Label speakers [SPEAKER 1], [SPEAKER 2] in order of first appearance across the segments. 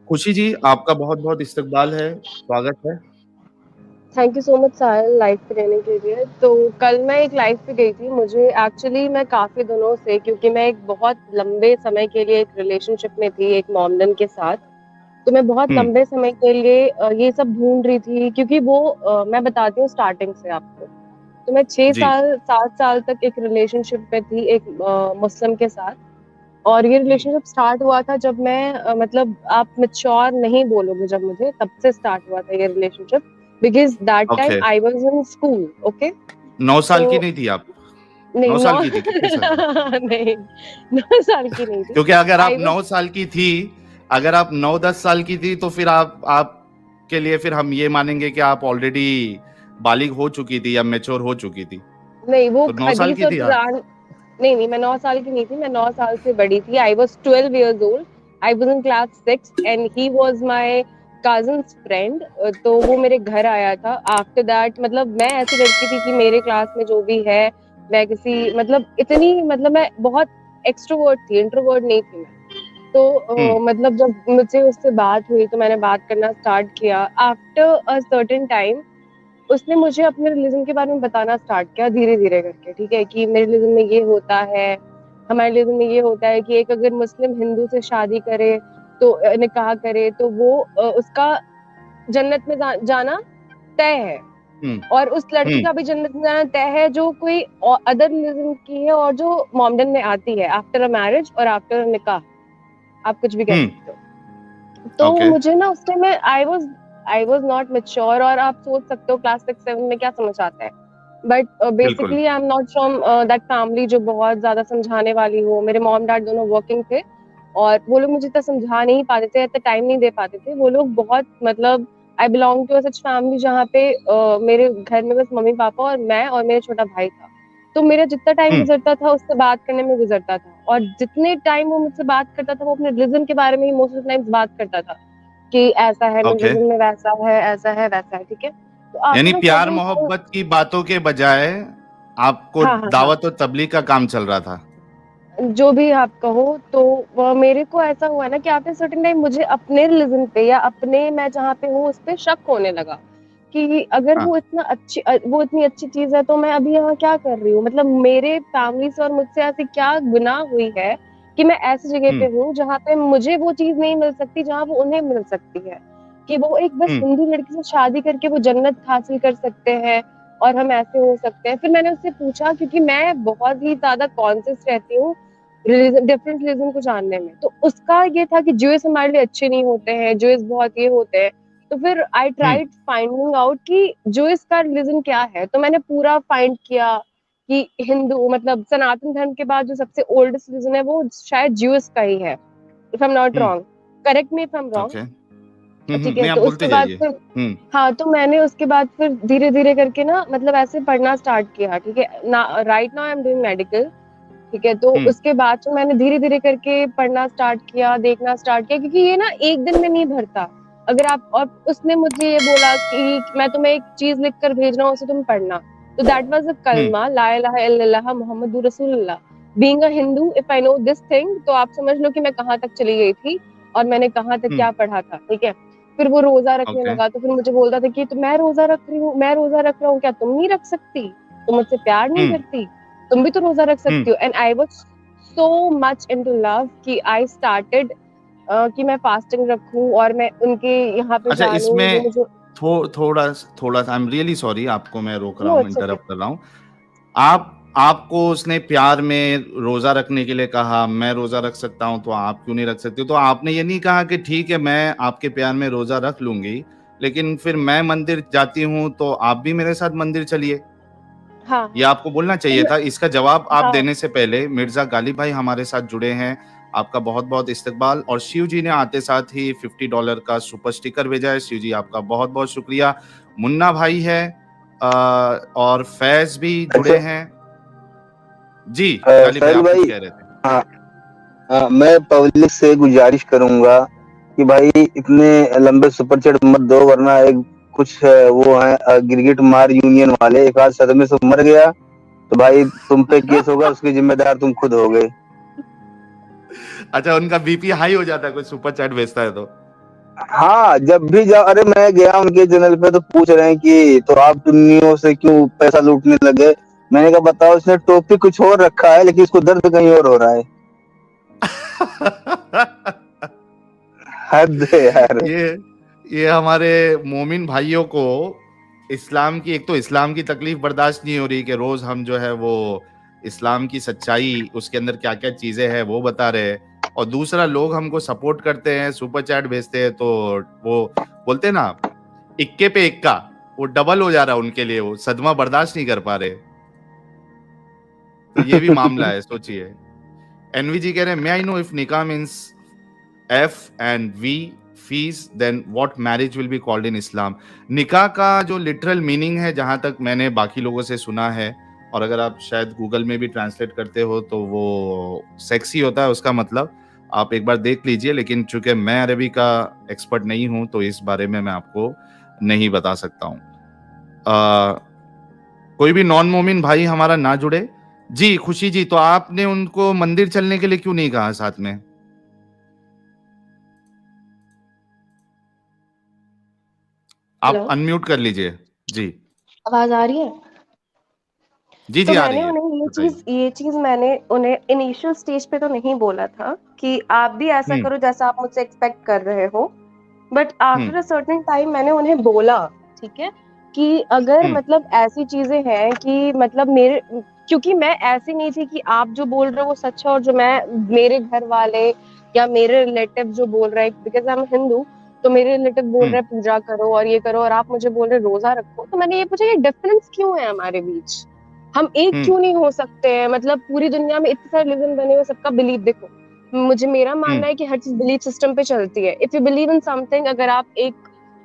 [SPEAKER 1] खुशी जी, आपका बहुत-बहुत इस्तकबाल है, स्वागत है।
[SPEAKER 2] Thank you so much Sahil live पे रहने के लिए। तो कल मैं एक लाइव पे गई थी। मुझे एक्चुअली मैं काफ़ी दिनों से, क्योंकि मैं एक बहुत लंबे समय के लिए एक रिलेशनशिप में थी एक मॉमडन के साथ। तो मैं बहुत
[SPEAKER 1] हुँ,
[SPEAKER 2] लंबे समय के लिए ये सब ढूंढ रही थी, क्योंकि वो मैं बताती हूँ स्टार्टिंग से आपको। तो मैं 6
[SPEAKER 1] जी,
[SPEAKER 2] साल 7 साल तक एक रिलेशनशिप में थी एक मुस्लिम के साथ। और ये
[SPEAKER 1] हुँ,
[SPEAKER 2] रिलेशनशिप स्टार्ट हुआ था जब मैं मतलब आप मैच्योर नहीं बोलोगे जब मुझे, तब से स्टार्ट हुआ था ये relationship. Because that time
[SPEAKER 1] okay.
[SPEAKER 2] I was in school. Okay.
[SPEAKER 1] 9 साल
[SPEAKER 2] तो
[SPEAKER 1] की नहीं थी आप?
[SPEAKER 2] नहीं
[SPEAKER 1] 9
[SPEAKER 2] नौ
[SPEAKER 1] साल की थी, कितने साल की?
[SPEAKER 2] नहीं 9 साल की नहीं थी।
[SPEAKER 1] क्योंकि अगर आप
[SPEAKER 2] आई वाज
[SPEAKER 1] 9 साल की थी, अगर आप 9-10 साल की थी, तो फिर आप के लिए फिर हम ये मानेंगे कि आप ऑलरेडी बालिग हो चुकी थी या मैच्योर हो चुकी थी।
[SPEAKER 2] नहीं, वो
[SPEAKER 1] तो 9 साल
[SPEAKER 2] हदीस
[SPEAKER 1] की
[SPEAKER 2] और
[SPEAKER 1] थी आप?
[SPEAKER 2] कुरान। नहीं नहीं, मैं 9 साल की नहीं थी, मैं 9 साल से बड़ी थी। I was 12 years old. I was in class 6 and he was my cousins friend. तो वो मेरे घर आया था आफ्टर दैट। मतलब मैं ऐसी लड़की थी कि मेरे क्लास में जो भी है, मैं किसी मतलब इतनी मतलब मैं बहुत एक्सट्रोवर्ट थी, इंट्रोवर्ट नहीं थी मैं। तो
[SPEAKER 1] हुँ,
[SPEAKER 2] मतलब जब मुझसे उससे बात हुई तो मैंने बात करना स्टार्ट किया। आफ्टर अ सर्टेन टाइम उसने मुझे अपने रिलीजन के बारे में बताना स्टार्ट किया धीरे धीरे करके। ठीक है, कि मेरे रिलीजन में ये होता है, हमारे रिलीजन में ये होता है कि एक अगर मुस्लिम हिंदू से शादी करे तो निकाह करे तो वो उसका जन्नत में जाना तय है।
[SPEAKER 1] हुँ,
[SPEAKER 2] और उस लड़की
[SPEAKER 1] हुँ,
[SPEAKER 2] का भी जन्नत में जाना तय है जो कोई अदर रिलीजन की है और जो मॉमडन में आती है आफ्टर अ मैरिज और आफ्टर अ निकाह। आप कुछ भी कह
[SPEAKER 1] हुँ,
[SPEAKER 2] सकते हो। तो
[SPEAKER 1] ओके,
[SPEAKER 2] मुझे ना उस time I was not mature. और आप सोच सकते हो क्लास 6 7 में क्या समझ आता है। बट
[SPEAKER 1] बिल्कुल।
[SPEAKER 2] Basically I am not from that family जो बहुत ज्यादा समझाने वाली हो। मेरे मॉम डैड दोनों वर्किंग थे और वो लोग मुझे इतना समझा नहीं पाते थे, इतना टाइम नहीं दे पाते थे वो लोग। बहुत मतलब I belong to such family जहाँ पे मेरे घर में बस मम्मी पापा और मैं और मेरा छोटा भाई था। तो मेरा जितना टाइम
[SPEAKER 1] हुँ,
[SPEAKER 2] गुजरता था उससे बात करने में गुजरता था। और जितने टाइम वो मुझसे बात करता था वो अपने रिलीजन के बारे में ही मोस्ट ऑफ टाइम्स बात करता था कि ऐसा है मेरे
[SPEAKER 1] ओके।
[SPEAKER 2] रिलीजन में, वैसा है, ऐसा है, वैसा है। ठीक है। तो
[SPEAKER 1] यानी
[SPEAKER 2] आफ्टर
[SPEAKER 1] प्यार
[SPEAKER 2] सर्टेन टाइम।
[SPEAKER 1] मोहब्बत की बातों के बजाय आपको
[SPEAKER 2] हाँ हाँ हाँ,
[SPEAKER 1] दावत और तबलीग का काम चल रहा था।
[SPEAKER 2] जो भी आप कहो। तो मेरे को ऐसा हुआ ना कि आफ्टर सर्टेन टाइम मुझे अपने रिलीजन पे या अपने मैं जहाँ पे हूँ उस पे शक होने लगा कि अगर
[SPEAKER 1] हाँ,
[SPEAKER 2] वो इतनी अच्छी चीज है तो मैं अभी यहाँ क्या कर रही हूँ। मतलब मेरे फैमिली से और मुझसे ऐसी क्या गुनाह हुई है कि मैं ऐसी जगह
[SPEAKER 1] हुँ,
[SPEAKER 2] पे हूँ जहाँ पे मुझे वो चीज नहीं मिल सकती जहाँ वो उन्हें मिल सकती है। कि वो एक बस
[SPEAKER 1] हुँ,
[SPEAKER 2] हिंदू लड़की से शादी करके वो जन्नत हासिल कर सकते हैं और हम ऐसे हो सकते हैं। फिर मैंने उससे पूछा, क्योंकि मैं बहुत ही ज्यादा कॉन्शियस रहती हूँ रिलीजन, डिफरेंट रिलीजन को जानने में। तो उसका ये था कि ज्यूस हमारे लिए अच्छे नहीं होते हैं, ज्यूस बहुत ये होते हैं। तो फिर आई
[SPEAKER 1] हुँ,
[SPEAKER 2] ट्राइड फाइंडिंग आउट कि ज्यूस का रिलीजन क्या है। तो मैंने पूरा फाइंड किया कि हिंदू मतलब सनातन धर्म के बाद जो सबसे ओल्डेस्ट रिलीजन है वो शायद ज्यूस का ही है, if I am not
[SPEAKER 1] hmm,
[SPEAKER 2] wrong. Correct me if I am wrong.
[SPEAKER 1] Okay.
[SPEAKER 2] ठीक है,
[SPEAKER 1] नहीं आप
[SPEAKER 2] तो उसके
[SPEAKER 1] बोलते
[SPEAKER 2] बाद
[SPEAKER 1] जाइए।
[SPEAKER 2] फिर
[SPEAKER 1] हुँ,
[SPEAKER 2] हाँ, तो मैंने उसके बाद फिर धीरे धीरे करके ना मतलब ऐसे पढ़ना स्टार्ट किया। ठीक है ना, right now I am doing medical. ठीक है, तो
[SPEAKER 1] हुँ,
[SPEAKER 2] उसके बाद तो मैंने धीरे धीरे करके पढ़ना स्टार्ट किया, देखना स्टार्ट किया, क्योंकि ये ना एक दिन में नहीं भरता। अगर आप और उसने मुझे ये बोला कि मैं तुम्हें एक चीज लिख कर भेज रहा हूँ उसे तुम पढ़ना। तो दैट वाज अ
[SPEAKER 1] हुँ,
[SPEAKER 2] कलमा ला इलाहा इल्लल्लाह मुहम्मदुर रसूलुल्लाह। Being a Hindu, if I know this thing, तो आप समझ लो कि मैं कहाँ तक चली गई थी और मैंने कहाँ तक
[SPEAKER 1] हुँ,
[SPEAKER 2] क्या पढ़ा था। ठीक है। फिर वो रोजा रखने
[SPEAKER 1] ओके।
[SPEAKER 2] लगा तो फिर मुझे बोलता था कि तो मैं रोजा रख रही हूँ, मैं रोजा रख रहा हूँ, क्या तुम नहीं रख सकती? तुम मुझसे प्यार नहीं
[SPEAKER 1] हुँ,
[SPEAKER 2] करती? तुम भी तो रोजा रख
[SPEAKER 1] हुँ।
[SPEAKER 2] सकती हो। And I was so much into love कि आई स्टार्टेड कि मैं फास्टिंग रखूं और मैं उनके यहाँ पे
[SPEAKER 1] अच्छा
[SPEAKER 2] जानूं। वो
[SPEAKER 1] इसमें
[SPEAKER 2] मुझे
[SPEAKER 1] थोड़ा-सा आई एम रियली सॉरी आपको मैं रोक रहा
[SPEAKER 2] नो
[SPEAKER 1] हूँ,
[SPEAKER 2] इट्स ओके।
[SPEAKER 1] इंटरप्ट कर रहा हूँ। आपको उसने प्यार में रोज़ा रखने के लिए कहा, मैं रोज़ा रख सकता हूँ, तो आप क्यों नहीं रख सकते? तो आपने ये नहीं कहा कि ठीक है, मैं आपके प्यार में रोज़ा रख लूँगी, लेकिन फिर मैं मंदिर जाती हूँ, तो आप भी मेरे साथ मंदिर चलिए।
[SPEAKER 2] हाँ
[SPEAKER 1] ये
[SPEAKER 2] हाँ।
[SPEAKER 1] आपको बोलना
[SPEAKER 2] तो
[SPEAKER 1] चाहिए था। इसका जवाब आप
[SPEAKER 2] हाँ
[SPEAKER 1] देने से पहले मिर्ज़ा गालिब भाई हमारे साथ जुड़े हैं। आपका बहुत-बहुत इस्तकबाल और शिव जी ने आते साथ ही $50 का सुपर स्टिकर भेजा है। शिव जी आपका बहुत-बहुत शुक्रिया। मुन्ना भाई है और फैज़ भी जुड़े
[SPEAKER 3] अच्छा।
[SPEAKER 1] हैं। जी, गालिब भाई
[SPEAKER 3] साहिल
[SPEAKER 1] आप कुछ
[SPEAKER 3] भाई।
[SPEAKER 1] कह रहे थे।
[SPEAKER 3] हाँ। हाँ, मैं पब्लिक से गुजारिश करूंगा कि भाई इतने लंबे सुपर चैट मत दो, वरना एक कुछ वो है गिरगिट मार यूनियन वाले, एक आध सदमे से मर गया तो भाई तुम पे केस होगा, उसके जिम्मेदार तुम खुद होगे।
[SPEAKER 1] अच्छा उनका बीपी हाई हो जाता है कोई सुपर चैट भेजता है तो?
[SPEAKER 3] हाँ, जब भी जाओ, अरे मैं गया उनके चैनल पे तो पूछ रहे हैं कि तो आप टुन्नियों से क्यों पैसा लूटने लगे? मैंने कहा बताओ, इसने टोपी कुछ और रखा है लेकिन इसको दर्द कहीं और हो रहा है। हद है यार।
[SPEAKER 1] ये हमारे मोमिन भाइयों को इस्लाम की, एक तो इस्लाम की तकलीफ बर्दाश्त नहीं हो रही कि रोज हम जो है वो इस्लाम की सच्चाई, उसके अंदर क्या क्या चीजें हैं वो बता रहे हैं, और दूसरा लोग हमको सपोर्ट करते हैं, सुपर चैट भेजते हैं, तो वो बोलते हैं ना, इक्के पे इक्का, वो डबल हो जा रहा है उनके लिए, वो सदमा बर्दाश्त नहीं कर पा रहे। तो ये भी मामला है, सोचिए। एनवी जी कह रहे हैं, मे आई नो इफ निकाह means F and V fees, then what marriage will be called in Islam? निकाह का जो लिटरल मीनिंग है, जहां तक मैंने बाकी लोगों से सुना है, और अगर आप शायद गूगल में भी ट्रांसलेट करते हो तो वो सेक्सी होता है उसका मतलब, आप एक बार देख लीजिए। लेकिन चूंकि मैं अरबी का एक्सपर्ट नहीं हूं तो इस बारे में मैं आपको नहीं बता सकता हूं। कोई भी नॉन मोमिन भाई हमारा ना जुड़े जी। खुशी जी, तो आपने उनको मंदिर चलने के लिए क्यों नहीं कहा साथ में? आप
[SPEAKER 2] हेलो,
[SPEAKER 1] अनम्यूट कर लीजिए जी।
[SPEAKER 2] आवाज आ रही है?
[SPEAKER 1] जी
[SPEAKER 2] तो
[SPEAKER 1] जी, आ
[SPEAKER 2] मैंने
[SPEAKER 1] रही है,
[SPEAKER 2] उन्हें
[SPEAKER 1] बताइए।
[SPEAKER 2] ये चीज मैंने उन्हें इनिशियल स्टेज पे तो नहीं बोला था कि आप भी ऐसा
[SPEAKER 1] हम्म
[SPEAKER 2] करो जैसा आप मुझसे एक्सपेक्ट कर रहे हो, but after
[SPEAKER 1] hmm
[SPEAKER 2] a certain time मैंने उन्हें बोला, ठीक है, कि अगर
[SPEAKER 1] हम्म
[SPEAKER 2] मतलब ऐसी चीजें हैं कि मतलब मेरे, क्योंकि मैं ऐसी नहीं थी कि आप जो बोल रहे हो वो सच है और जो मैं, मेरे घर वाले या मेरे रिलेटिव जो बोल रहे हैं, बिकॉज आई एम हिंदू, तो मेरे रिलेटिव बोल रहे
[SPEAKER 1] हम्म
[SPEAKER 2] हैं पूजा करो और ये करो, और आप मुझे बोल रहे रोजा रखो। तो मैंने ये पूछा, ये डिफरेंस क्यों है हमारे बीच? हम एक
[SPEAKER 1] हम्म
[SPEAKER 2] क्यों नहीं हो सकते हैं? मतलब पूरी दुनिया में इतने सारे रिलीजन बने हुए, सबका बिलीव देखो। मुझे, मेरा मानना
[SPEAKER 1] हम्म
[SPEAKER 2] है कि हर चीज बिलीफ सिस्टम पे चलती है। If you believe in something, अगर आप एक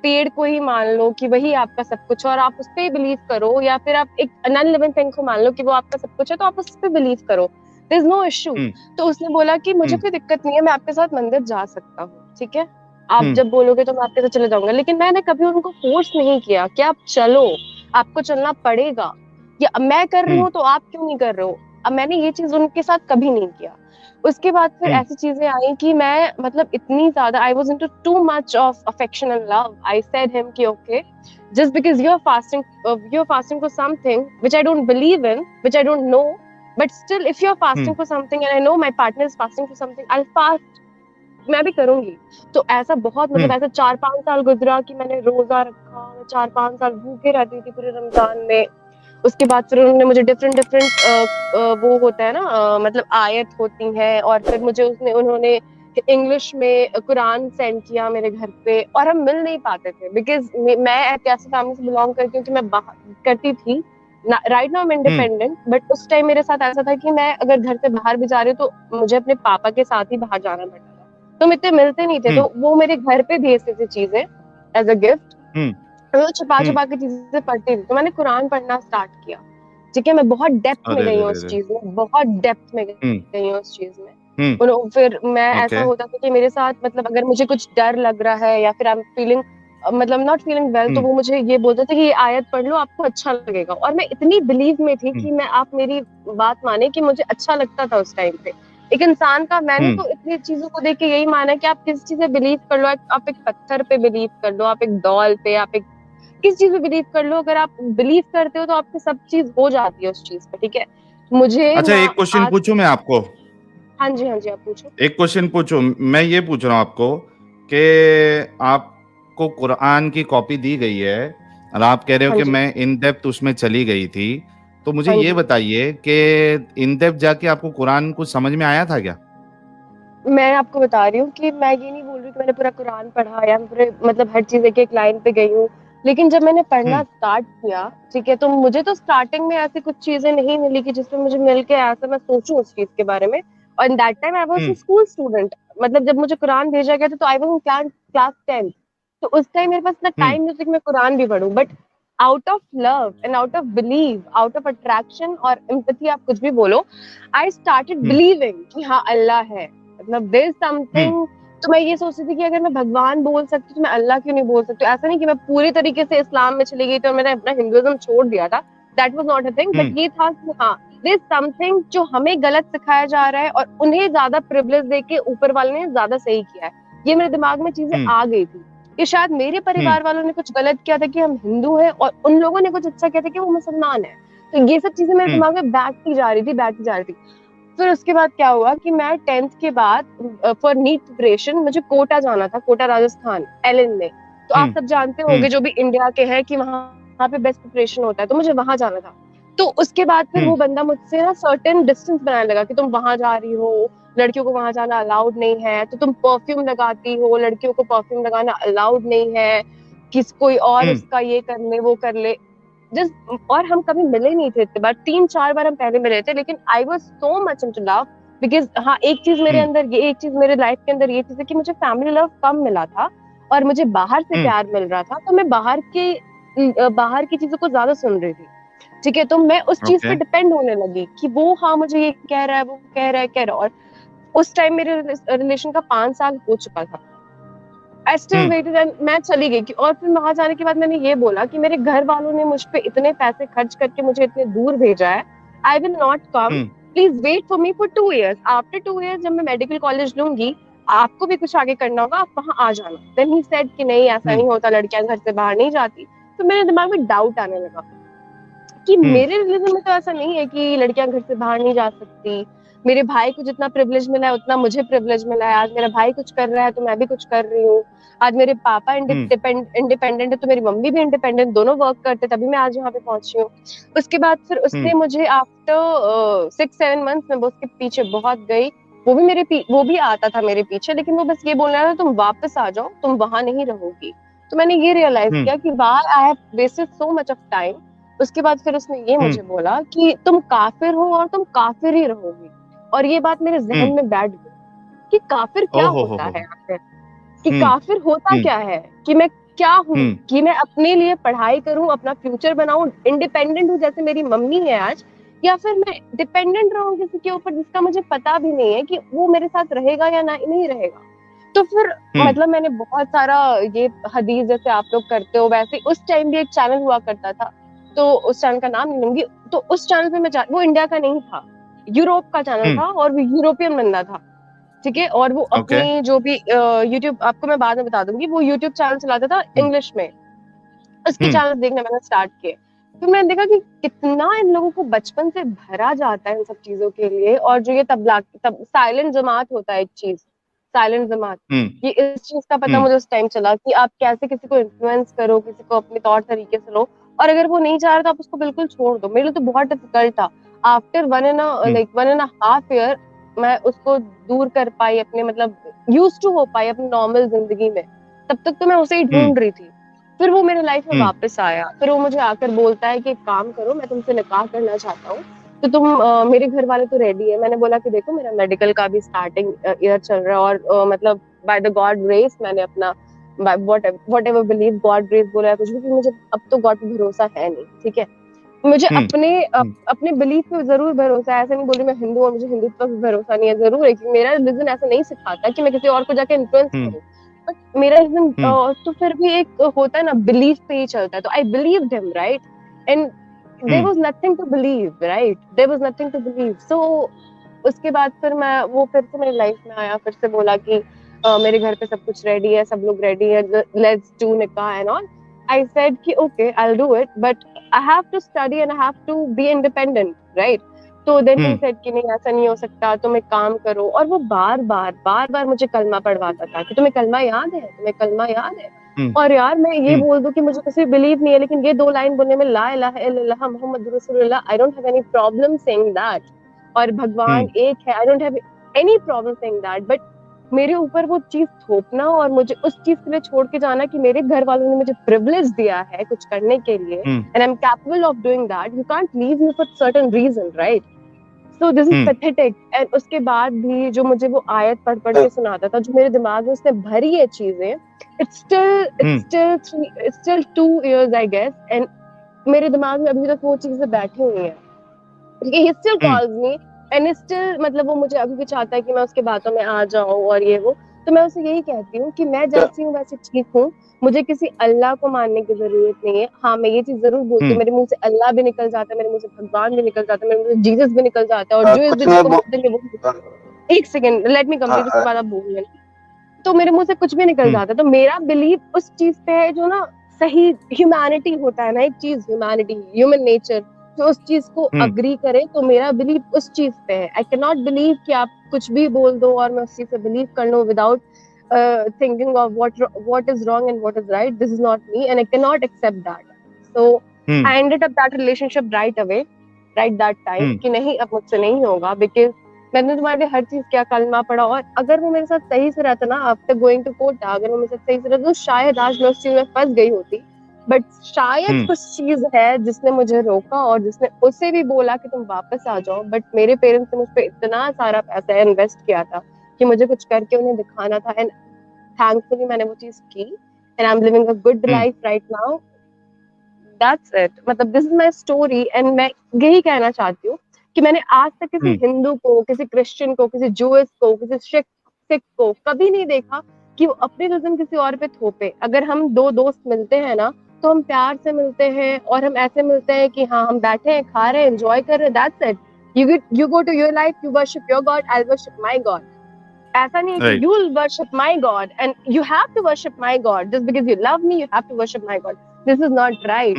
[SPEAKER 2] पेड़ को ही मान लो कि वही आपका सब कुछ है और आप उस पर बिलीव करो, या फिर आप एक नॉन लिविंग थिंग को मान लो कि वो आपका सब कुछ है, तो आप उस पर बिलीव करो, देयर इज नो इशू।
[SPEAKER 1] हम्म
[SPEAKER 2] तो उसने बोला कि मुझे
[SPEAKER 1] हम्म
[SPEAKER 2] कोई दिक्कत नहीं है, मैं आपके साथ मंदिर जा सकता हूँ, ठीक है, आप
[SPEAKER 1] हम्म
[SPEAKER 2] जब बोलोगे तो मैं आपके साथ चले जाऊंगा। लेकिन मैंने कभी उनको फोर्स नहीं किया कि आप चलो, आपको चलना पड़ेगा, या अब मैं कर रही
[SPEAKER 1] हम्म
[SPEAKER 2] हूँ तो आप क्यों नहीं कर रहे हो। अब मैंने ये चीज उनके साथ कभी नहीं किया। उसके बाद फिर
[SPEAKER 1] हम्म
[SPEAKER 2] ऐसी चीजें आई कि मैं मतलब इतनी ज्यादा, I was into too much of affection and love. I said him कि okay, just because you're fasting for something which I don't believe in, which I don't know, but still if you're
[SPEAKER 1] hmm
[SPEAKER 2] fasting for something and I know my partner is fasting for something, I'll fast, मैं भी करूंगी। तो ऐसा बहुत, मतलब
[SPEAKER 1] हम्म
[SPEAKER 2] ऐसा 4-5 साल गुजरा कि मैंने रोजा रखा, मैं 4-5 साल भूखे रहती थी पूरे रमजान में। उसके बाद फिर उन्होंने मुझे डिफरेंट डिफरेंट वो होता है ना, मतलब आयत होती है, और फिर मुझे उसने उन्होंने इंग्लिश में कुरान सेंड किया मेरे घर पे, और हम मिल नहीं पाते थे बिकॉज मैं एक ऐसी फैमिली से बिलोंग करती हूँ कि मैं बाहर करती थी। Right now I am
[SPEAKER 1] hmm
[SPEAKER 2] independent, but उस टाइम मेरे साथ ऐसा था कि मैं अगर घर से बाहर भी जा रही हूँ तो मुझे अपने पापा के साथ ही बाहर जाना पड़ता था, तो हम इतने मिलते नहीं थे,
[SPEAKER 1] हम्म
[SPEAKER 2] तो वो मेरे घर पे भेजते थे चीजें एज अ गिफ्ट।
[SPEAKER 1] हम्म
[SPEAKER 2] मैं तो छुपा
[SPEAKER 1] हम्म
[SPEAKER 2] छुपा के चीजें पढ़ती थी, तो मैंने कुरान पढ़ना स्टार्ट किया, ठीक है, मैं बहुत डेप्थ में
[SPEAKER 1] अरे
[SPEAKER 2] गई
[SPEAKER 1] रे
[SPEAKER 2] हूँ
[SPEAKER 1] रे
[SPEAKER 2] उस
[SPEAKER 1] रे।
[SPEAKER 2] चीज में, बहुत डेप्थ में
[SPEAKER 1] हम्म
[SPEAKER 2] गई हूँ उस चीज में।
[SPEAKER 1] हम्म
[SPEAKER 2] फिर मैं, ऐसा
[SPEAKER 1] ओके।
[SPEAKER 2] होता था कि मेरे साथ, मतलब अगर मुझे कुछ डर लग रहा है या फिर आई एम फीलिंग, मतलब नॉट फीलिंग वेल, तो
[SPEAKER 1] हम्म
[SPEAKER 2] वो मुझे ये बोलते थे कि ये आयत पढ़ लो आपको अच्छा लगेगा, और मैं इतनी बिलीव में थी
[SPEAKER 1] हम्म
[SPEAKER 2] कि मैं, आप मेरी बात माने कि मुझे अच्छा लगता था उस टाइम पे। एक इंसान का, मैंने
[SPEAKER 1] हम्म
[SPEAKER 2] तो इतनी चीजों को देख के यही माना कि आप किस चीज पे बिलीव कर लो, आप एक पत्थर पे बिलीव कर लो, आप एक डॉल पे, आप एक किस चीज पे बिलीव कर लो, अगर आप बिलीव करते हो तो आपकी सब चीज हो जाती है उस चीज पे, ठीक है। मुझे
[SPEAKER 1] अच्छा,
[SPEAKER 2] ना
[SPEAKER 1] एक क्वेश्चन
[SPEAKER 2] आज,
[SPEAKER 1] पूछूं मैं आपको?
[SPEAKER 2] हाँ जी हाँ जी, आप पूछो।
[SPEAKER 1] एक क्वेश्चन पूछूं, मैं ये पूछ रहा हूँ आपको कि आपको कुरान की कॉपी दी गई है और आप कह रहे हो
[SPEAKER 2] हाँ
[SPEAKER 1] कि
[SPEAKER 2] जी
[SPEAKER 1] मैं इन डेप्थ उसमें चली गई थी, तो मुझे
[SPEAKER 2] हाँ
[SPEAKER 1] ये
[SPEAKER 2] जी।
[SPEAKER 1] बताइए कि इन डेप्थ जाके आपको कुरान कुछ समझ में आया था क्या?
[SPEAKER 2] मैं आपको बता रही हूँ कि मैं ये नहीं बोल रही कि मैंने पूरा कुरान पढ़ा या पूरे, मतलब हर चीज एक एक लाइन पे गई हूँ, लेकिन जब मैंने पढ़ना
[SPEAKER 1] हम्म
[SPEAKER 2] स्टार्ट किया, ठीक है, तो मुझे तो स्टार्टिंग में ऐसी कुछ चीजें नहीं मिली कि जिसमें मुझे मिल के ऐसा मैं सोचूं उस चीज के बारे में। और in that time I was a
[SPEAKER 1] hmm
[SPEAKER 2] school student, मतलब जब मुझे कुरान भेजा गया था तो I was in class 10th। तो उस टाइम मेरे पास इतना
[SPEAKER 1] हम्म
[SPEAKER 2] टाइम नहीं था कि मैं कुरान भी पढूं, but out of love and out of believe, out of attraction और एम्पैथी, आप कुछ भी बोलो, आई स्टार्टेड
[SPEAKER 1] हम्म
[SPEAKER 2] बिलीविंग कि हाँ अल्लाह है, मतलब देयर इज
[SPEAKER 1] हम्म
[SPEAKER 2] समथिंग। तो मैं ये सोचती थी कि अगर मैं भगवान बोल सकती तो मैं अल्लाह क्यों नहीं बोल सकती। ऐसा नहीं कि मैं पूरी तरीके से इस्लाम में चली गई थी और मैंने अपना हिंदुइज्म छोड़ दिया था, that was not a thing, but
[SPEAKER 1] hmm
[SPEAKER 2] ये था कि हाँ देयर इज समथिंग जो हमें गलत सिखाया जा रहा है और उन्हें ज्यादा प्रिविलेज देके ऊपर वाले ने ज्यादा सही किया है। ये मेरे दिमाग में चीजें
[SPEAKER 1] हम्म
[SPEAKER 2] आ गई थी। कि शायद मेरे परिवार वालों ने कुछ गलत किया था कि हम हिंदू हैं और उन लोगों ने कुछ अच्छा किया था कि वो मुसलमान है। तो ये सब चीजें मेरे दिमाग में बैठती जा रही थी। फिर उसके बाद क्या हुआ कि मैं 10th के बाद फॉर नीट प्रिपरेशन मुझे कोटा जाना था, कोटा राजस्थान एलन में। तो आप सब जानते होंगे जो भी इंडिया के हैं कि वहाँ पे बेस्ट प्रिपरेशन होता है, तो मुझे वहां जाना था। तो उसके बाद फिर वो बंदा मुझसे ना सर्टेन डिस्टेंस बनाने लगा कि तुम वहां जा रही हो, लड़कियों को वहां जाना अलाउड नहीं है, तो तुम परफ्यूम लगाती हो, लड़कियों को परफ्यूम लगाना अलाउड नहीं है, किस कोई और उसका ये कर ले वो कर ले। जिस और हम कभी मिले नहीं थे इतने बार, 3-4 बार हम पहले मिले थे, लेकिन I was so much into love because हाँ एक चीज मेरे अंदर, ये एक चीज मेरे लाइफ के अंदर ये चीज है कि मुझे फैमिली लव कम मिला था और मुझे बाहर से प्यार मिल रहा था, तो मैं बाहर की चीजों को ज्यादा सुन रही थी। ठीक है, तो मैं उस चीज पे डिपेंड होने लगी कि वो हाँ मुझे ये कह रहा है, वो कह रहा है और उस टाइम मेरे रिलेशन का 5 साल हो चुका था। आई स्टिल वेटेड एंड मैं चली गई कि और फिर वहां जाने के बाद मैंने ये बोला कि मेरे घर वालों ने मुझ पे इतने पैसे खर्च करके मुझे इतने दूर भेजा है, I will not come, please wait for me for 2 years। After 2 years जब मैं मेडिकल कॉलेज लूंगी, आपको भी कुछ आगे करना होगा, आप वहां आ जाना। देन ही सेड कि नहीं ऐसा नहीं होता, लड़कियां घर से बाहर नहीं जाती। तो मेरे दिमाग में डाउट आने लगा कि मेरे रिलीजन में तो ऐसा नहीं है कि लड़कियां घर से बाहर नहीं जा सकती। मेरे भाई को जितना प्रिविलेज मिला है उतना मुझे प्रिविलेज मिला है। आज मेरा भाई कुछ कर रहा है तो मैं भी कुछ कर रही हूँ। आज मेरे पापा इंडिपेंडेंट है तो मेरी मम्मी भी इंडिपेंडेंट, दोनों वर्क करते, तभी मैं आज यहाँ पे पहुंची हूँ। उसके बाद फिर उसने मुझे आफ्टर 6-7 months में उसके पीछे बहुत गई। वो भी आता था मेरे पीछे, लेकिन वो बस ये बोल रहा था तुम वापस आ जाओ, तुम वहां नहीं रहोगी। तो मैंने ये रियलाइज किया कि वाह I have wasted so much of time. उसके बाद फिर उसने ये मुझे बोला कि तुम काफिर हो और तुम काफिर ही रहोगी। और ये बात मेरे जहन में बैठ गई कि काफिर क्या होता है आखिर, कि काफिर होता क्या है, कि मैं क्या हूँ, कि मैं अपने लिए पढ़ाई करूं, अपना फ्यूचर बनाऊं, इंडिपेंडेंट हूँ जैसे मेरी मम्मी है आज, या फिर मैं डिपेंडेंट रहूं किसी के ऊपर जिसका मुझे पता भी नहीं है कि वो मेरे साथ रहेगा या नहीं रहेगा। तो फिर मतलब मैंने बहुत सारा ये हदीस जैसे आप लोग करते हो वैसे उस टाइम भी एक चैनल हुआ करता था, तो उस चैनल का नाम नहीं लूंगी। तो उस चैनल पे मैं वो इंडिया का नहीं था, यूरोप का चैनल था और वो यूरोपियन बंदा था। ठीक है, और वो अपनी जो भी यूट्यूब, आपको मैं बाद में बता दूंगी, वो यूट्यूब चैनल चलाता था इंग्लिश में। उसके चैनल देखने मैंने स्टार्ट किए। फिर मैंने देखा कि कितना इन लोगों को बचपन से भरा जाता है इन सब चीजों के लिए। और जो ये तब साइलेंट जमात होता है, एक चीज साइलेंट जमात, ये इस चीज का पता मुझे उस टाइम चला कि आप कैसे किसी को इन्फ्लुएंस करो, किसी को अपने तौर तरीके से लो, और अगर वो नहीं चाह रहा तो आप उसको बिल्कुल छोड़ दो। मेरे लिए तो बहुत डिफिकल्ट था। आफ्टर 1.5 year मैं उसको दूर कर पाई अपने, मतलब यूज टू हो पाई अपनी नॉर्मल जिंदगी में। तब तक तो मैं उसे ही ढूंढ रही थी। फिर वो मेरे लाइफ में वापस आया। फिर वो मुझे आकर बोलता है कि एक काम करो, मैं तुमसे निकाह करना चाहता हूँ, तो तुम मेरे घर वाले तो रेडी है। मैंने बोला कि देखो मेरा मेडिकल का भी स्टार्टिंग ईयर चल रहा है और मतलब बाय द गॉड ग्रेस मैंने अपना what ever believe God grace बोला है कुछ भी, कि मुझे अब तो गॉड पे भरोसा है नहीं। ठीक है, मुझे अपने बिलीफ पे जरूर भरोसा है। ऐसा नहीं बोल रही मैं हिंदू और मुझे हिंदुत्व पे भरोसा नहीं है, जरूर है कि मेरा रिलीजन ऐसा नहीं सिखाता कि मैं किसी और को जाके इन्फ्लुएंस करूं, बट मेरा रिलीजन तो फिर भी एक होता है ना, बिलीफ पे ही चलता है। तो I believed him, right, and there was nothing to believe, right, there was nothing to believe. So उसके बाद फिर वो फिर से मेरी लाइफ में आया, फिर से बोला कि मेरे घर पे सब कुछ रेडी है, सब लोग रेडी है, लेट्स डू निकाह एंड ऑल। आई सेड कि okay I will do it, but I have to study and I have to be independent, right? तो then he said कि नहीं ऐसा नहीं हो सकता, तुम एक काम करो। और वो बार बार मुझे कलमा पढ़वाता था कि तुम्हें कलमा याद है, तुम्हें कलमा याद है। और यार मैं ये बोल दूं कि मुझे किसी बिलीव नहीं है, लेकिन ये 2 लाइन बोलने में, ला इलाहा इल्लल्लाह मुहम्मद रसूलुल्लाह, I don't have any problem saying that, और भगवान एक है, I don't have any problem saying that. But मेरे ऊपर वो चीज थोपना और मुझे उस चीज के लिए छोड़ के जाना कि मेरे घर वालों ने मुझे प्रिविलेज दिया है कुछ करने के लिए, and I am capable of doing that, you can't leave me for certain reason, right? So this is pathetic. And उसके बाद भी जो मुझे वो आयत पढ़ के सुनाता था, जो मेरे दिमाग में उसने भरी है चीजें, it's still 2 years I guess, and मेरे दिमाग में अभी तक वो चीजें बैठी हुई है। he still calls me and still मतलब वो मुझे अभी भी चाहता है कि मैं उसके बातों में आ जाऊं और ये वो। तो मैं उसे यही कहती हूँ कि मैं जैसी हूँ वैसे ठीक हूँ, मुझे किसी अल्लाह को मानने की जरूरत नहीं है। हाँ मैं ये चीज जरूर बोलती हूँ, मेरे मुंह से अल्लाह भी निकल जाता है, मेरे मुंह से भगवान भी निकल जाता है, मेरे मुंह से जीसस भी निकल जाता है, और जो इस दिन को बोल देंगे वो, एक सेकंड लेट मी कंप्लीट, उसके बाद आप बोलिए। तो मेरे मुंह से कुछ भी निकल जाता है। तो मेरा बिलीव उस चीज पे है जो ना सही ह्यूमैनिटी होता है ना, एक चीज ह्यूमैनिटी, ह्यूमन नेचर, जो उस चीज को अग्री करे, तो मेरा बिलीव उस चीज पे है। आई कैन नॉट बिलीव कि आप कुछ भी बोल दो और मैं उस चीज से बिलीव कर लूं without thinking of what is wrong and what is right. This is not me and I cannot accept that. So I ended up that relationship right away, right that time कि नहीं अब मुझसे नहीं होगा, because मैंने तुम्हारे लिए हर चीज क्या कलमा पढ़ा, और अगर वो मेरे साथ सही से रहता ना, आफ्टर गोइंग टू कोर्ट, अगर वो मेरे साथ सही से रहता तो शायद आज मैं उस चीज में फंस गई होती। बट शायद कुछ चीज है जिसने मुझे रोका और जिसने उसे भी बोला कि तुम वापस आ जाओ। बट मेरे पेरेंट्स ने मुझ पर इतना सारा पैसा इन्वेस्ट किया था कि मुझे कुछ करके उन्हें दिखाना था, एंड थैंकफुली मैंने वो चीज की, and I am living a good life right now. That's it, मतलब this is my story. And मैं यही कहना चाहती हूँ कि मैंने आज तक किसी हिंदू को, किसी क्रिश्चियन को, किसी जूइश को, किसी सिख को कभी नहीं देखा कि वो अपने रिलीजन किसी और पे थोपे। अगर हम दो दोस्त मिलते हैं ना, तो हम प्यार से मिलते हैं और हम ऐसे मिलते हैं कि हाँ हम बैठे हैं, खा रहे हैं, एंजॉय कर रहे हैं, that's it. You go to your life, you worship your God, I'll worship my God. ऐसा नहीं है कि you'll worship my God and you have to worship my God just because you love me, you have to worship my God. This is not right.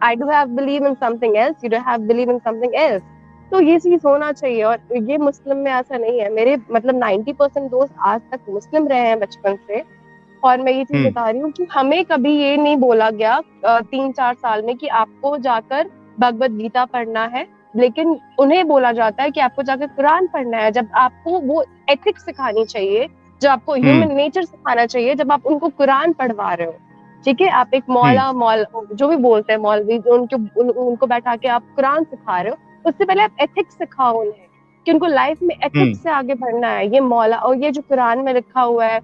[SPEAKER 2] I do have believe in something else, you do have believe in something else. तो ये चीज होना चाहिए। और ये मुस्लिम में ऐसा नहीं है। मेरे मतलब 90% दोस्त आज तक मुस्लिम रहे हैं बचपन से, और मैं ये चीज बता रही हूँ कि हमें कभी ये नहीं बोला गया 3-4 साल में कि आपको जाकर भगवत गीता पढ़ना है, लेकिन उन्हें बोला जाता है कि आपको जाकर कुरान पढ़ना है। जब आपको वो एथिक्स सिखानी चाहिए, जब आपको ह्यूमन नेचर सिखाना चाहिए, जब आप उनको कुरान पढ़वा रहे हो, ठीक है, आप एक मौला जो भी बोलते हैं मौलवी, जो उनको बैठा के आप कुरान सिखा रहे हो, उससे पहले आप एथिक्स सिखाओ उन्हें कि उनको लाइफ में एथिक्स से आगे बढ़ना है। ये मौला और ये जो कुरान में लिखा हुआ है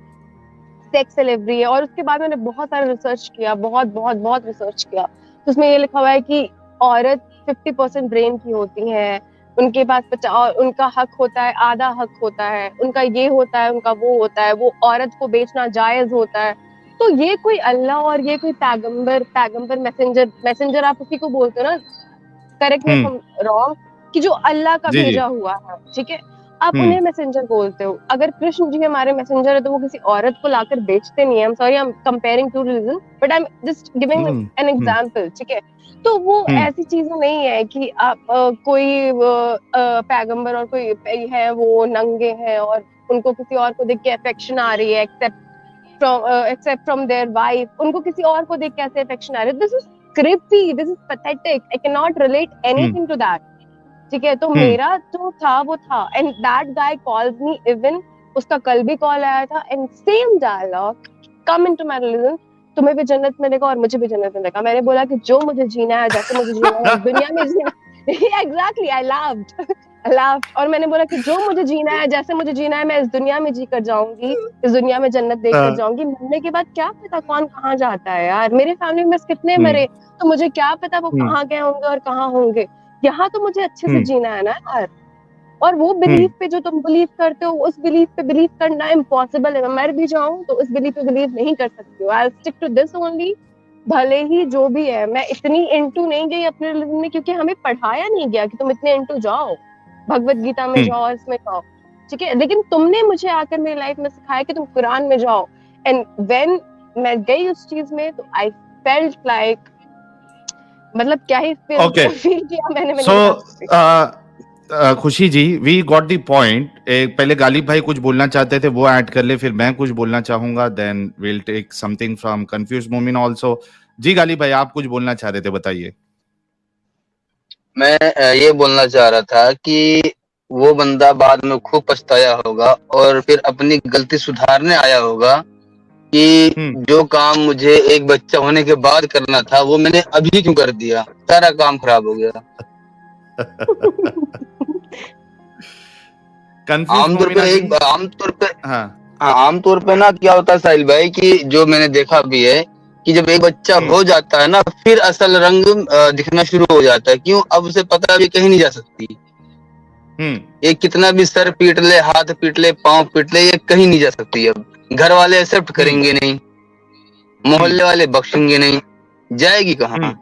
[SPEAKER 2] सेक्स डिलीवरी है। और उसके बाद मैंने बहुत सारा रिसर्च किया, बहुत रिसर्च किया, तो उसमें ये लिखा हुआ है कि औरत 50% ब्रेन की होती है, उनके पास उनका हक होता है, आधा हक होता है, उनका ये होता है, उनका वो होता है, वो औरत को बेचना जायज होता है। तो ये कोई अल्लाह और ये कोई पैगंबर मैसेंजर आप उसी को बोलते हो ना, correct me if I am wrong, कि जो अल्लाह का भेजा हुआ है, ठीक है, आप उन्हें मैसेंजर बोलते हो। अगर कृष्ण जी हमारे मैसेंजर है तो वो किसी औरत को लाकर बेचते नहीं है। I am sorry, I am comparing to religion, but I am just giving an example, ठीक है। तो वो ऐसी चीजें नहीं है कि आप कोई पैगंबर और कोई है वो नंगे हैं और उनको किसी और को देख के अफेक्शन आ रही है, except from their wife, उनको किसी और को देख के ऐसे अफेक्शन आ रही है। This is creepy, this is pathetic, I cannot relate anything to that, ठीक है। तो मेरा जो था वो था, and that guy called me, even उसका कल भी कॉल आया था, and same dialogue, come into my religion, तुम्हें भी जन्नत मिलेगा और मुझे भी जन्नत मिलेगा। मैंने बोला कि जो मुझे जीना है, जैसे मुझे जीना है दुनिया में जीना exactly, I laughed और मैंने बोला कि जो मुझे जीना है, जैसे मुझे जीना है, मैं इस दुनिया में जी कर जाऊंगी, इस दुनिया में जन्नत देख कर जाऊंगी। मरने के बाद क्या पता कौन कहाँ जाता है यार, मेरे फैमिली में कितने मरे, तो मुझे क्या पता वो कहाँ गए होंगे और कहाँ होंगे। यहाँ तो मुझे अच्छे से जीना है ना यार। और वो बिलीफ पे जो तुम बिलीव करते हो, उस बिलीफ पे बिलीव करना इम्पॉसिबल है। मैं मर भी जाऊं तो उस बिलीफ पे बिलीव नहीं कर सकती हूँ। I stick to this only, भले ही जो भी है। मैं इतनी इंटू नहीं गई अपने रिलीजन में, क्योंकि हमें पढ़ाया नहीं गया कि तुम इतने इंटू जाओ, भगवत गीता में जाओ और इसमें जाओ, ठीक है। लेकिन तुमने मुझे आकर मेरी लाइफ में सिखाया कि तुम कुरान में जाओ, एंड व्हेन मैं गई उस चीज में, तो आई फेल्ट लाइक, मतलब क्या ही फील किया मैंने।
[SPEAKER 1] खुशी जी, वी गॉट द पॉइंट। पहले गालिब भाई कुछ बोलना चाहते थे, वो ऐड कर ले, फिर मैं कुछ बोलना चाहूंगा, then will take something from confuse Momin also. जी गालिब भाई, आप कुछ बोलना चाह रहे थे, बताइए।
[SPEAKER 3] मैं ये बोलना चाह रहा था कि वो बंदा बाद में खूब पछताया होगा और फिर अपनी गलती सुधारने आया होगा कि जो काम मुझे एक बच्चा होने के बाद करना था, वो मैंने अभी क्यों कर दिया, सारा काम खराब हो गया। आमतौर पे ना क्या होता है साहिल भाई, कि जो मैंने देखा भी है कि जब एक बच्चा हो जाता है ना, फिर असल रंग दिखना शुरू हो जाता है। क्यों? अब उसे पता भी कहीं नहीं जा सकती। ये कितना भी सर पीट ले, हाथ पीट ले, पांव पीट ले, ये कहीं नहीं जा सकती। अब घर वाले एक्सेप्ट करेंगे नहीं, मोहल्ले वाले बख्शेंगे नहीं, जाएगी कहाँ?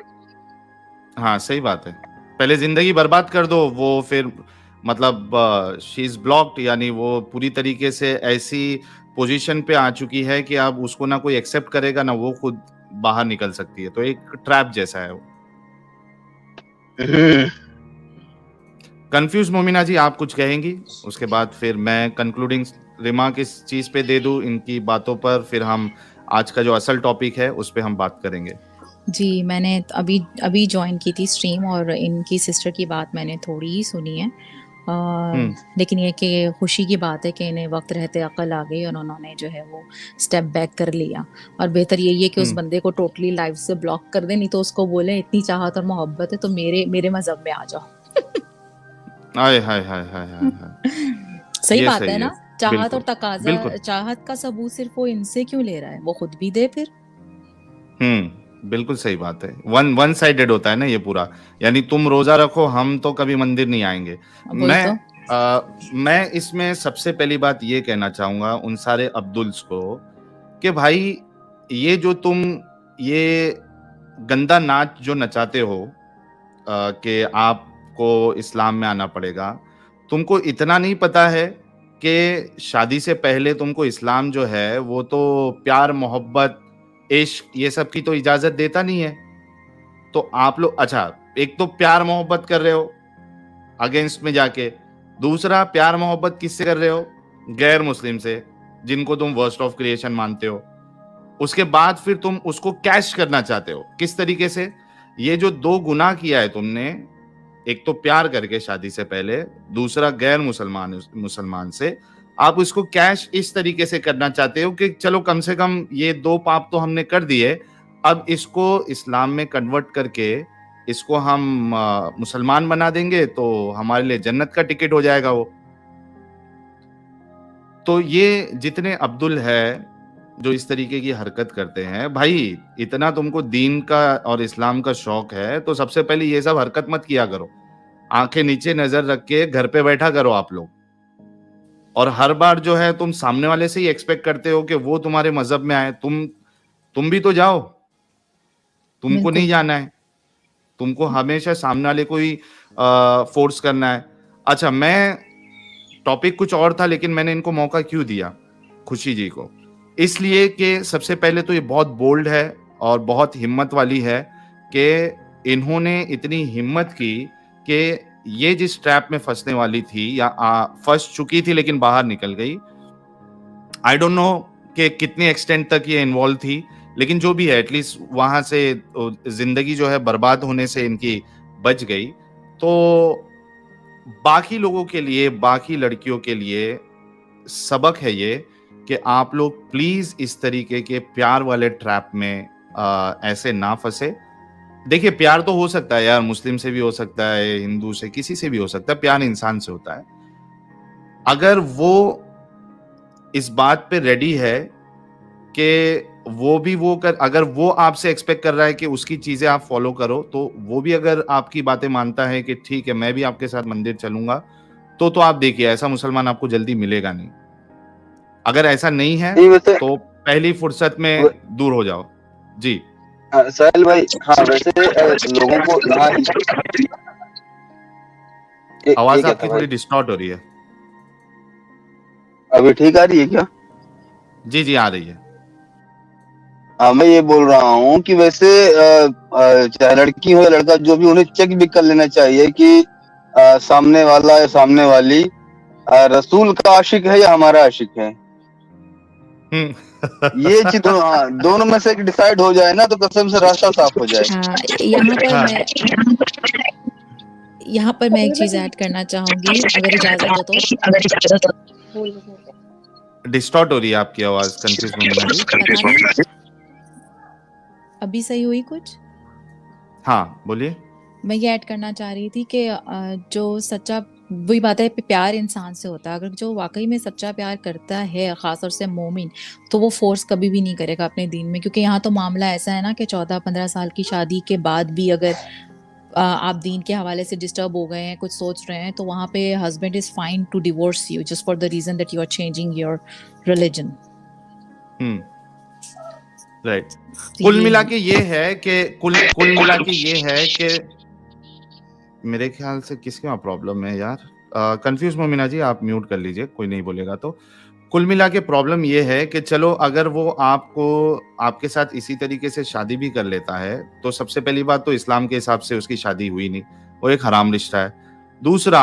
[SPEAKER 1] हाँ सही बात है। पहले जिंदगी बर्बाद कर दो, वो फिर मतलब शी इज ब्लॉक्ड, यानी वो पूरी तरीके से ऐसी पोजीशन पे आ चुकी है कि अब उसको ना कोई एक्सेप्ट करेगा ना वो खुद बाहर निकल सकती है, तो एक ट्रैप जैसा है वो। कंफ्यूज मोमिना जी, आप कुछ कहेंगी? उसके बाद फिर मैं कंक्लूडिंग रिमार्क इस चीज पे दे दूं, इनकी बातों पर, फिर हम आज का जो असल टॉपिक है उस पे हम बात करेंगे।
[SPEAKER 4] जी, मैंने अभी ज्वाइन की थी स्ट्रीम और इनकी सिस्टर की बात मैंने थोड़ी ही सुनी है। लेकिन ये कि खुशी की बात है कि इन्हें वक्त रहते अकल आ गई और उन्होंने जो है वो स्टेप बैक कर लिया। और बेहतर यही है कि उस बंदे को टोटली लाइफ से ब्लॉक कर दे, नहीं तो उसको बोले इतनी चाहत और मोहब्बत है तो मेरे मजहब में आ जाओ।
[SPEAKER 1] हाय हाय हाय हाय हाय हाय।
[SPEAKER 4] सही
[SPEAKER 1] ये
[SPEAKER 4] बात
[SPEAKER 1] सही
[SPEAKER 4] है ना?
[SPEAKER 1] है,
[SPEAKER 4] चाहत
[SPEAKER 1] बिल्कुल,
[SPEAKER 4] और तकाजा,
[SPEAKER 1] बिल्कुल।
[SPEAKER 4] चाहत का सबूत सिर्फ वो इनसे क्यों ले रहा है, वो खुद भी दे फिर।
[SPEAKER 1] बिल्कुल सही बात है। वन साइडेड होता है ना ये पूरा, यानी तुम रोजा रखो, हम तो कभी मंदिर नहीं आएंगे।
[SPEAKER 4] वही तो।
[SPEAKER 1] मैं इसमें सबसे पहली बात ये कहना चाहूंगा उन सारे अब्दुल्स को कि भाई, ये जो तुम ये गंदा नाच जो नचाते हो कि आपको इस्लाम में आना पड़ेगा, तुमको इतना नहीं पता है कि शादी से पहले तुमको इस्लाम जो है वो तो प्यार मोहब्बत इश्क ये सब की तो इजाजत देता नहीं है। तो आप लोग, अच्छा, एक तो प्यार मोहब्बत कर रहे हो अगेंस्ट में जाके, दूसरा प्यार मोहब्बत किससे कर रहे हो? गैर मुस्लिम से, जिनको तुम वर्स्ट ऑफ क्रिएशन मानते हो। उसके बाद फिर तुम उसको कैश करना चाहते हो किस तरीके से? ये जो दो गुनाह किया है तुमने, एक तो प्यार करके शादी से पहले, दूसरा गैर मुसलमान से, आप इसको कैश इस तरीके से करना चाहते हो कि चलो कम से कम ये दो पाप तो हमने कर दिए, अब इसको इस्लाम में कन्वर्ट करके इसको हम मुसलमान बना देंगे तो हमारे लिए जन्नत का टिकट हो जाएगा वो। तो ये जितने अब्दुल है जो इस तरीके की हरकत करते हैं, भाई इतना तुमको दीन का और इस्लाम का शौक है तो सबसे पहले ये सब हरकत मत किया करो। आंखें नीचे नजर रख के घर पे बैठा करो आप लोग। और हर बार जो है तुम सामने वाले से ही एक्सपेक्ट करते हो कि वो तुम्हारे मजहब में आए। तुम भी तो जाओ, तुमको नहीं जाना है, तुमको हमेशा सामने वाले को ही फोर्स करना है। अच्छा, मैं टॉपिक कुछ और था लेकिन मैंने इनको मौका क्यों दिया, खुशी जी को? इसलिए कि सबसे पहले तो ये बहुत बोल्ड है और बहुत हिम्मत वाली है कि इन्होंने इतनी हिम्मत की कि ये जिस ट्रैप में फंसने वाली थी या फंस चुकी थी लेकिन बाहर निकल गई, आई डोंट नो कि कितने एक्सटेंट तक ये इन्वॉल्व थी, लेकिन जो भी है एटलीस्ट वहां से जिंदगी जो है बर्बाद होने से इनकी बच गई। तो बाकी लोगों के लिए, बाकी लड़कियों के लिए सबक है ये कि आप लोग प्लीज इस तरीके के प्यार वाले ट्रैप में ऐसे ना फंसे। देखिए, प्यार तो हो सकता है यार, मुस्लिम से भी हो सकता है, हिंदू से, किसी से भी हो सकता है, प्यार इंसान से होता है। अगर वो इस बात पे रेडी है कि अगर वो आपसे एक्सपेक्ट कर रहा है कि उसकी चीजें आप फॉलो करो, तो वो भी अगर आपकी बातें मानता है कि ठीक है मैं भी आपके साथ मंदिर चलूंगा, तो आप देखिए ऐसा मुसलमान आपको जल्दी मिलेगा नहीं। अगर ऐसा नहीं है तो पहली फुर्सत में दूर हो जाओ। जी
[SPEAKER 3] साहिल भाई, हाँ वैसे लोगों को
[SPEAKER 1] आवाज आपकी थोड़ी डिस्टॉर्ट हो रही है।
[SPEAKER 3] अभी ठीक आ रही है क्या?
[SPEAKER 1] जी जी आ रही है।
[SPEAKER 3] हाँ, मैं ये बोल रहा हूँ कि वैसे चाहे लड़की हो या लड़का, जो भी, उन्हें चेक भी कर लेना चाहिए कि सामने वाला या सामने वाली रसूल का आशिक है या हमारा आशिक है। ये चीज दोनों में से डिसाइड हो जाए ना तो कसम से रास्ता साफ हो जाए।
[SPEAKER 4] यहाँ पर मैं एक चीज ऐड करना चाहूंगी, अगर इजाजत हो तो।
[SPEAKER 1] डिस्टॉर्ट हो रही है आपकी आवाज, कंफ्यूज नहीं।
[SPEAKER 4] अभी सही हुई कुछ?
[SPEAKER 1] हाँ बोलिए।
[SPEAKER 4] मैं ये ऐड करना चाह रही थी कि जो सच्चा, वही बात है, प्यार इंसान से होता है। अगर जो वाकई में सच्चा प्यार करता है, खासतौर से मोमिन, तो वो फोर्स कभी भी नहीं करेगा अपने दीन में। क्योंकि यहाँ तो मामला ऐसा है ना कि 14-15 साल की शादी के बाद भी अगर आप दीन के हवाले से डिस्टर्ब हो गए हैं, कुछ सोच रहे हैं, तो वहाँ पे husband is fine to divorce you just for the reason that you are changing your religion.
[SPEAKER 1] Right. कुल मिला के ये है कि मेरे ख्याल से किसके वहाँ प्रॉब्लम है यार? कंफ्यूज मोमिना जी, आप म्यूट कर लीजिए, कोई नहीं बोलेगा तो। कुल मिला के प्रॉब्लम ये है कि चलो अगर वो आपको आपके साथ इसी तरीके से शादी भी कर लेता है तो सबसे पहली बात तो इस्लाम के हिसाब से उसकी शादी हुई नहीं, वो एक हराम रिश्ता है। दूसरा,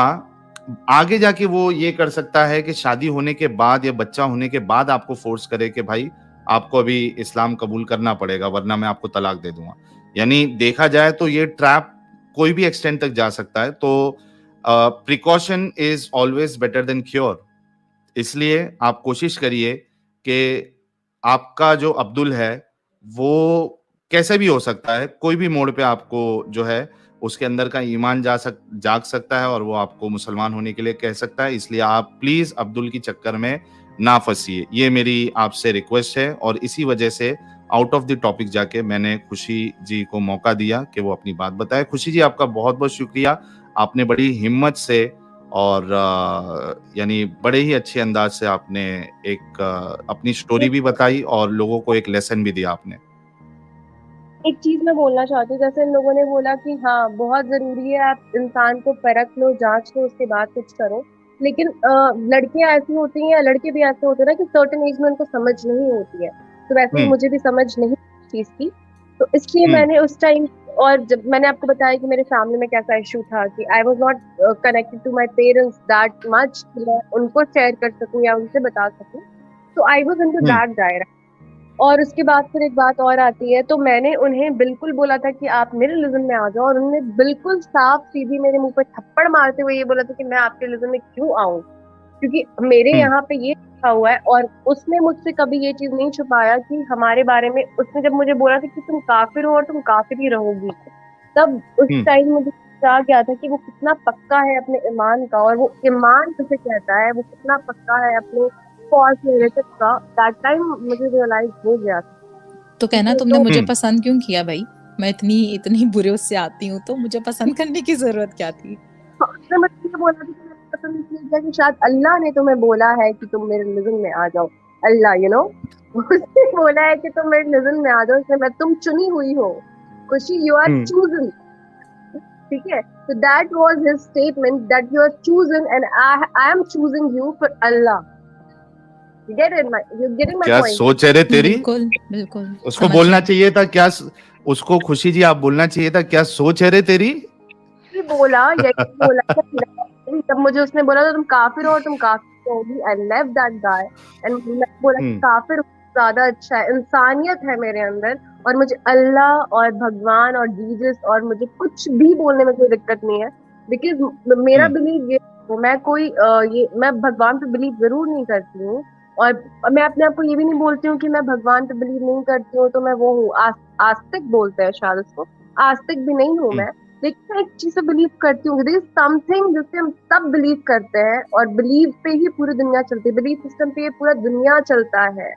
[SPEAKER 1] आगे जाके वो ये कर सकता है कि शादी होने के बाद या बच्चा होने के बाद आपको फोर्स करे कि भाई आपको अभी इस्लाम कबूल करना पड़ेगा वरना मैं आपको तलाक दे दूंगा। यानी देखा जाए तो ये ट्रैप कोई भी एक्सटेंट तक जा सकता है। तो precaution is always better than cure. इसलिए आप कोशिश करिए कि आपका जो अब्दुल है वो कैसे भी हो सकता है, कोई भी मोड़ पे आपको जो है उसके अंदर का ईमान जाग सकता है और वो आपको मुसलमान होने के लिए कह सकता है। इसलिए आप प्लीज अब्दुल की चक्कर में ना फंसिए, ये मेरी आपसे रिक्वेस्ट है। और इसी वजह से आउट ऑफ द टॉपिक जाके मैंने खुशी जी को मौका दिया कि वो अपनी बात बताए। खुशी जी, आपका बहुत बहुत शुक्रिया, आपने बड़ी हिम्मत से और यानी बड़े ही अच्छे अंदाज से आपने एक अपनी स्टोरी भी बताई और लोगों को एक लेसन भी दिया आपने।
[SPEAKER 2] एक चीज मैं बोलना चाहती हूँ, जैसे इन लोगों ने बोला कि हाँ बहुत जरूरी है आप इंसान को परख लो, जांच लो, उसके बाद कुछ करो। लेकिन लड़कियां ऐसी होती हैं, लड़के भी ऐसे होते हैं ना कि सर्टेन एज में उनको समझ नहीं होती है। तो वैसे ही मुझे भी समझ नहीं चीज की, तो इसलिए मैंने उस टाइम, और जब मैंने आपको बताया कि मेरे फैमिली में कैसा इशू था कि I was not connected to my parents that much, मैं उनको शेयर कर सकूं या उनसे बता सकूं, तो आई वॉज इनटू दैट दायरा। और उसके बाद फिर एक बात और आती है, तो मैंने उन्हें बिल्कुल बोला था कि आप मेरे रिलीजन में आ जाओ, और उन्होंने बिल्कुल साफ सीधी मेरे मुंह पर थप्पड़ मारते हुए ये बोला था कि मैं आपके रिलीजन में क्यों आऊं, क्योंकि मेरे यहाँ पे ये लिखा हुआ है। और उसने मुझसे कभी ये चीज नहीं छुपाया कि हमारे बारे में, उसने जब मुझे बोला था कि तुम काफिर हो और तुम काफिर ही रहोगी, तब उस टाइम मुझे आ गया था कि वो कितना पक्का है अपने ईमान का, और वो ईमान किसे कहता है, वो कितना पक्का है अपने फॉल्स नेरेटिव का। दैट टाइम मुझे रियलाइज हो गया था।
[SPEAKER 4] तो कहना तुमने मुझे पसंद क्यों किया भाई, मैं इतनी बुरे उससे आती हूँ तो मुझे पसंद करने की जरूरत क्या थी?
[SPEAKER 2] उसने मुझे ये बोला था कि मैंने पसंद इसलिए किया कि शायद अल्लाह ने तुम्हें बोला है कि तुम मेरे रिलीजन में आ जाओ। अल्लाह यू नो उसने बोला है कि तुम मेरे रिलीजन में आ जाओ, इसलिए मैं तुम चुनी हुई हो। खुशी, यू आर चूजन, ठीक है। So that was his statement that you are chosen and I am choosing you for Allah. You get it? You're getting my
[SPEAKER 1] क्या
[SPEAKER 2] point?
[SPEAKER 1] सोच है रे तेरी?
[SPEAKER 4] बिल्कुल बिल्कुल।
[SPEAKER 1] उसको बोलना चाहिए था क्या, उसको खुशी जी आप बोलना चाहिए था क्या सोच है रे तेरी?
[SPEAKER 2] बोला यही बोला जब मुझे उसने बोला तो तुम काफिर हो, तुम काफिर होगी। I left that guy and मैं बोला कि काफिर ज्यादा अच्छा है, इंसानियत है मेरे अंदर, और मुझे अल्लाह और भगवान और जीसस और मुझे कुछ भी बोलने में कोई दिक्कत नहीं है। बिकॉज मेरा बिलीव ये, मैं कोई मैं भगवान पे बिलीव जरूर नहीं करती हूँ, और मैं अपने आप को ये भी नहीं बोलती हूँ कि मैं भगवान पे बिलीव नहीं करती हूँ तो मैं वो हूँ आस्तिक बोलते हैं शायद उसको, आस्तिक भी नहीं हूँ मैं। लेकिन एक चीज से बिलीव करती हूँ, देयर इज समथिंग जिससे हम सब बिलीव करते हैं, और बिलीव पे ही पूरी दुनिया चलती है, बिलीव सिस्टम पे ये पूरा दुनिया चलता है।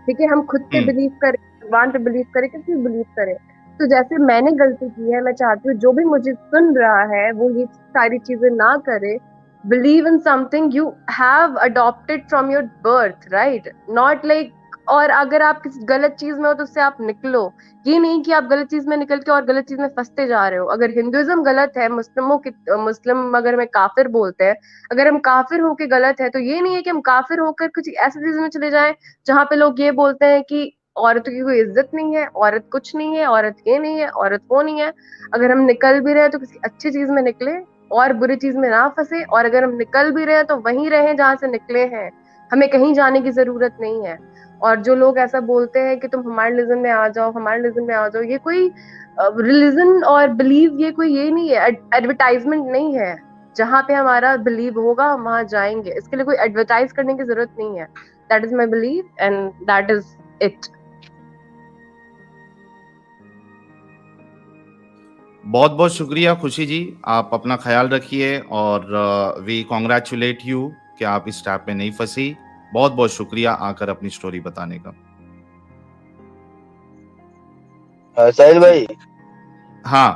[SPEAKER 2] ठीक है, हम खुद पे बिलीव करें, भगवान पे बिलीव करें, किसी पे बिलीव करें। तो जैसे मैंने गलती की है, मैं चाहती हूँ जो भी मुझे सुन रहा है वो ये सारी चीजें ना करे। Believe in something you have adopted from your birth, right, not like, और अगर आप किसी गलत चीज में हो तो उससे आप निकलो। ये नहीं कि आप गलत चीज में निकल के और गलत चीज में फंसते जा रहे हो। अगर हिंदुइज्म गलत है, मुस्लिम अगर हमें काफिर बोलते हैं, अगर हम काफिर होके गलत है, तो ये नहीं है कि हम काफिर होकर कुछ ऐसी चीज में चले जाएं जहाँ पे लोग ये बोलते हैं कि औरतों की कोई इज्जत नहीं है, औरत कुछ नहीं है, औरत ये नहीं है, औरत वो नहीं है। अगर हम निकल भी रहे हैं तो किसी अच्छी चीज में निकले और बुरी चीज में ना फंसे, और अगर हम निकल भी रहे हैं तो वहीं रहे जहाँ से निकले हैं, हमें कहीं जाने की जरूरत नहीं है। और जो लोग ऐसा बोलते हैं कि तुम हमारे रिलीजन में आ जाओ, हमारे रिलीजन में आ जाओ, ये कोई रिलीजन और बिलीव ये कोई ये नहीं है, एडवर्टाइजमेंट नहीं है। जहाँ पे हमारा बिलीव होगा हम वहां जाएंगे, इसके लिए कोई एडवर्टाइज करने की जरूरत नहीं है। That is my believe and that is it.
[SPEAKER 1] बहुत बहुत शुक्रिया खुशी जी, आप अपना ख्याल रखिए और वी कॉन्ग्रेचुलेट यू कि आप इस ट्रैप में नहीं फंसी। बहुत बहुत शुक्रिया आकर अपनी स्टोरी बताने का।
[SPEAKER 3] साहिल भाई,
[SPEAKER 1] हाँ,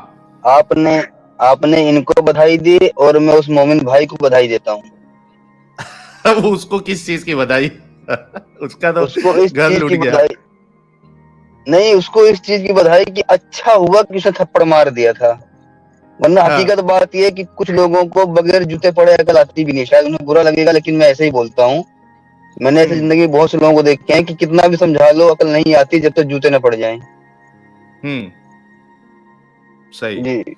[SPEAKER 3] आपने इनको बधाई दी और मैं उस मोमिन भाई को बधाई देता हूँ।
[SPEAKER 1] उसको किस चीज की बधाई? उसका तो
[SPEAKER 3] उसको इस
[SPEAKER 1] घर
[SPEAKER 3] चीज
[SPEAKER 1] लूट
[SPEAKER 3] की
[SPEAKER 1] गया।
[SPEAKER 3] बधाई नहीं, उसको इस चीज की बधाई कि अच्छा हुआ कि उसे थप्पड़ मार दिया था, वरना हकीकत बात यह है कि कुछ लोगों को बगैर जूते पड़े अकल आती भी नहीं। शायद उन्हें बुरा लगेगा लेकिन मैं ऐसे ही बोलता हूँ मैंने ऐसे जिंदगी में बहुत से लोगों को देखे हैं कि कितना भी समझा लो अकल नहीं आती जब तक जूते न पड़ जाएं।
[SPEAKER 1] सही।
[SPEAKER 3] जी